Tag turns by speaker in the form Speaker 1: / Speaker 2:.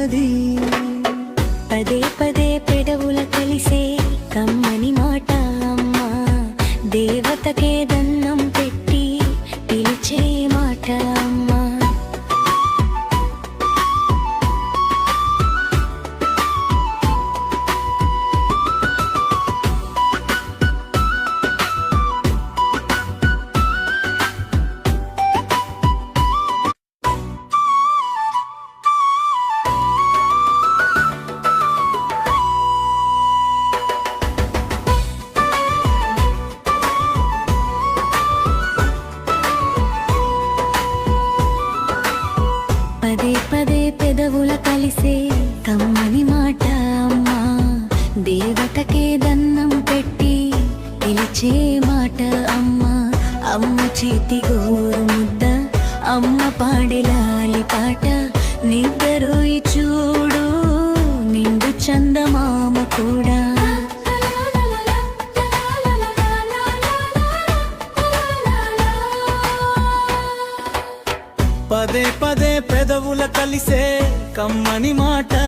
Speaker 1: ఉన్నది.
Speaker 2: పదే పదే పెదవుల కలిసే కమ్మని మాట అమ్మా, దేవతకే దన్నం పెట్టి పిలిచే మాట అమ్మా. పదే పదే పెదవుల కలిసే కమ్మని మాట అమ్మా, దేవతకే దన్నం పెట్టి పిలిచే మాట అమ్మా. అమ్మ చేతి గోరు ముద్ద, అమ్మ పాడెలాలి పాట, నిద్దరోయి చూడు నిండు చందమామ కూడా.
Speaker 1: పదే పదే పెదవుల కలిసే కమ్మని మాట